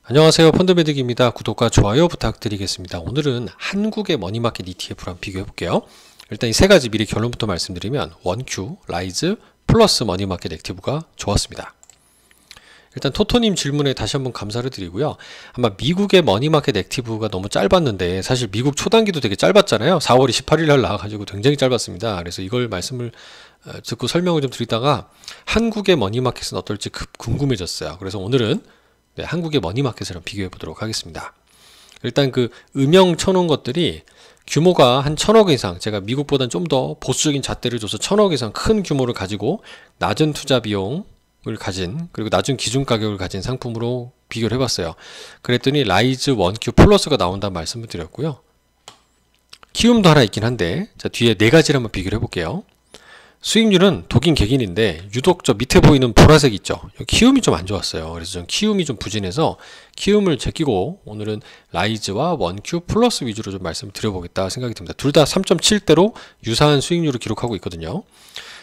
안녕하세요. 펀드매직입니다. 구독과 좋아요 부탁드리겠습니다. 오늘은 한국의 머니마켓 ETF랑 비교해 볼게요. 일단 이 세 가지 미리 결론부터 말씀드리면 원큐, 라이즈, 플러스 머니마켓 액티브가 좋았습니다. 일단 토토님 질문에 다시 한번 감사를 드리고요. 아마 미국의 머니마켓 액티브가 너무 짧았는데 사실 미국 초단기도 되게 짧았잖아요. 4월 28일 날 나와가지고 굉장히 짧았습니다. 그래서 이걸 말씀을 듣고 설명을 좀 드리다가 한국의 머니마켓은 어떨지 궁금해졌어요. 그래서 오늘은 한국의 머니마켓이랑 비교해 보도록 하겠습니다. 일단 그 음영 쳐놓은 것들이 규모가 한 1000억 이상, 제가 미국보다는 좀 더 보수적인 잣대를 줘서 1000억 이상 큰 규모를 가지고 낮은 투자 비용을 가진, 그리고 낮은 기준 가격을 가진 상품으로 비교를 해봤어요. 그랬더니 라이즈, 원큐, 플러스가 나온다는 말씀을 드렸고요. 키움도 하나 있긴 한데, 자, 뒤에 네 가지를 한번 비교를 해볼게요. 수익률은 독인 객인인데 유독 저 밑에 보이는 보라색 있죠. 키움이 좀 안 좋았어요. 그래서 전 키움이 좀 부진해서 키움을 제끼고 오늘은 라이즈와 원큐 플러스 위주로 좀 말씀을 드려보겠다 생각이 듭니다. 둘 다 3.7대로 유사한 수익률을 기록하고 있거든요.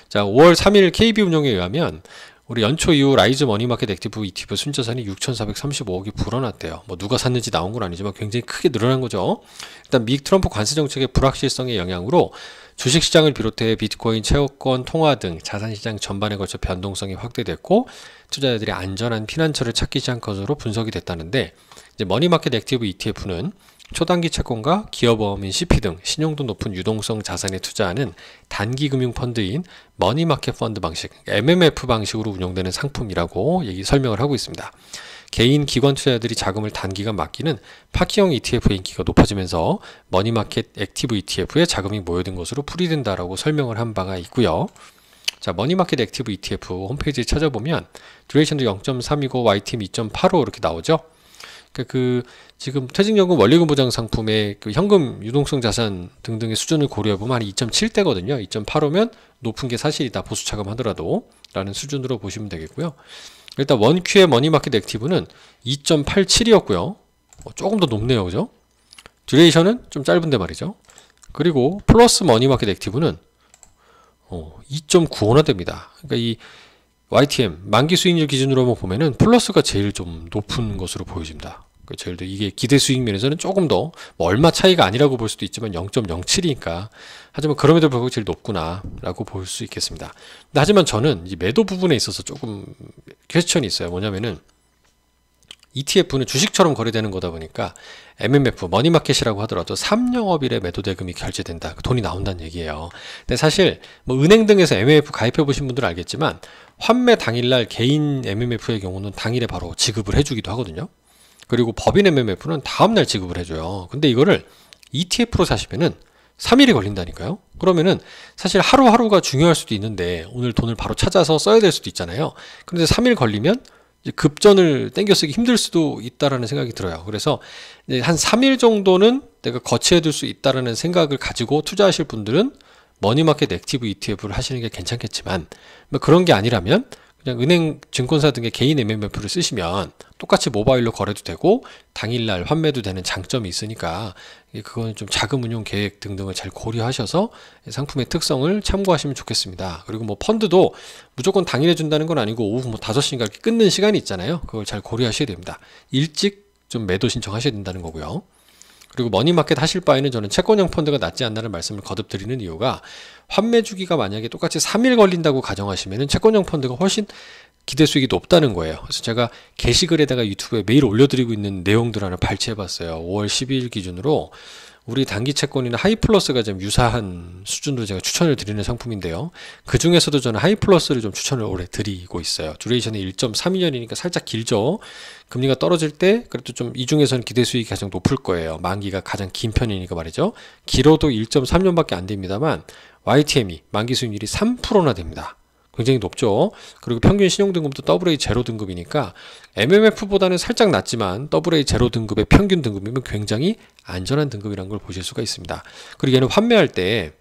자, 5월 3일 KB운용에 의하면 우리 연초 이후 라이즈 머니마켓 액티브 ETF 순자산이 6,435억이 불어났대요. 뭐 누가 샀는지 나온 건 아니지만 굉장히 크게 늘어난 거죠. 일단 미 트럼프 관세 정책의 불확실성의 영향으로 주식시장을 비롯해 비트코인, 채권, 통화 등 자산시장 전반에 걸쳐 변동성이 확대됐고 투자자들이 안전한 피난처를 찾기 시작한 것으로 분석이 됐다는데, 이제 머니마켓 액티브 ETF는 초단기 채권과 기업어음인 CP 등 신용도 높은 유동성 자산에 투자하는 단기 금융 펀드인 머니마켓 펀드 방식, MMF 방식으로 운영되는 상품이라고 설명을 하고 있습니다. 개인 기관 투자자들이 자금을 단기간 맡기는 파키형 ETF의 인기가 높아지면서 머니마켓 액티브 ETF에 자금이 모여든 것으로 풀이된다라고 설명을 한 바가 있고요. 자, 머니마켓 액티브 ETF 홈페이지에 찾아보면 듀레이션도 0.3이고 YTM 2.85 이렇게 나오죠. 지금 퇴직연금 원리금 보장 상품의 그 현금 유동성 자산 등등의 수준을 고려해보면 한 2.7대거든요. 2.85면 높은 게 사실이다. 보수 차감 하더라도 라는 수준으로 보시면 되겠고요. 일단 원큐의 머니마켓 액티브는 2.87이었고요. 조금 더 높네요. 그죠? 듀레이션은 좀 짧은데 말이죠. 그리고 플러스 머니마켓 액티브는 2.95나 됩니다. 그러니까 이 YTM 만기 수익률 기준으로 보면은 플러스가 제일 좀 높은 것으로 보여집니다. 이게 기대 수익 면에서는 조금 더 얼마 차이가 아니라고 볼 수도 있지만 0.07이니까 하지만 그럼에도 불구하고 제일 높구나 라고 볼 수 있겠습니다. 하지만 저는 이 매도 부분에 있어서 조금 퀘스천이 있어요. 뭐냐면은 ETF는 주식처럼 거래되는 거다 보니까 MMF, 머니마켓이라고 하더라도 3영업일에 매도 대금이 결제된다. 돈이 나온다는 얘기예요. 근데 사실 뭐 은행 등에서 MMF 가입해 보신 분들은 알겠지만 환매 당일날 개인 MMF의 경우는 당일에 바로 지급을 해주기도 하거든요. 그리고 법인 MMF는 다음날 지급을 해줘요. 근데 이거를 ETF로 사시면은 3일이 걸린다니까요. 그러면은 사실 하루하루가 중요할 수도 있는데 오늘 돈을 바로 찾아서 써야 될 수도 있잖아요. 그런데 3일 걸리면 이제 급전을 땡겨 쓰기 힘들 수도 있다라는 생각이 들어요. 그래서 이제 한 3일 정도는 내가 거치해 둘 수 있다라는 생각을 가지고 투자하실 분들은 머니마켓 액티브 ETF를 하시는 게 괜찮겠지만 뭐 그런 게 아니라면 그냥 은행, 증권사 등의 개인 MMF를 쓰시면 똑같이 모바일로 거래도 되고 당일날 환매도 되는 장점이 있으니까 그거는 좀 자금 운용 계획 등등을 잘 고려하셔서 상품의 특성을 참고하시면 좋겠습니다. 그리고 뭐 펀드도 무조건 당일에 준다는 건 아니고 오후 뭐 5시인가 이렇게 끊는 시간이 있잖아요. 그걸 잘 고려하셔야 됩니다. 일찍 좀 매도 신청하셔야 된다는 거고요. 그리고 머니마켓 하실 바에는 저는 채권형 펀드가 낫지 않나는 말씀을 거듭 드리는 이유가 환매 주기가 만약에 똑같이 3일 걸린다고 가정하시면 채권형 펀드가 훨씬 기대 수익이 높다는 거예요. 그래서 제가 게시글에다가 유튜브에 매일 올려드리고 있는 내용들 하나 발췌해봤어요. 5월 12일 기준으로 우리 단기 채권이나 하이플러스가 좀 유사한 수준으로 제가 추천을 드리는 상품인데요. 그 중에서도 저는 하이플러스를 좀 추천을 올해 드리고 있어요. 듀레이션이 1.32년이니까 살짝 길죠. 금리가 떨어질 때 그래도 좀 이 중에서는 기대 수익이 가장 높을 거예요. 만기가 가장 긴 편이니까 말이죠. 길어도 1.3년밖에 안 됩니다만 YTM이 만기 수익률이 3%나 됩니다. 굉장히 높죠. 그리고 평균 신용등급도 AA 제로 등급이니까 MMF보다는 살짝 낮지만 AA 제로 등급의 평균 등급이면 굉장히 안전한 등급이라는 걸 보실 수가 있습니다. 그리고 얘는 환매할 때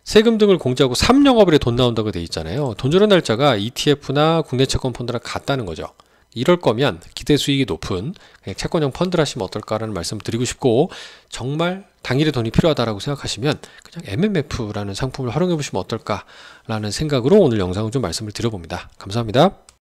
세금 등을 공제하고 3영업일에 돈 나온다고 돼 있잖아요. 돈 주는 날짜가 ETF나 국내 채권 펀드랑 같다는 거죠. 이럴 거면 기대 수익이 높은 그냥 채권형 펀드를 하시면 어떨까라는 말씀을 드리고 싶고, 정말 당일에 돈이 필요하다라고 생각하시면 그냥 MMF라는 상품을 활용해 보시면 어떨까라는 생각으로 오늘 영상을 좀 말씀을 드려봅니다. 감사합니다.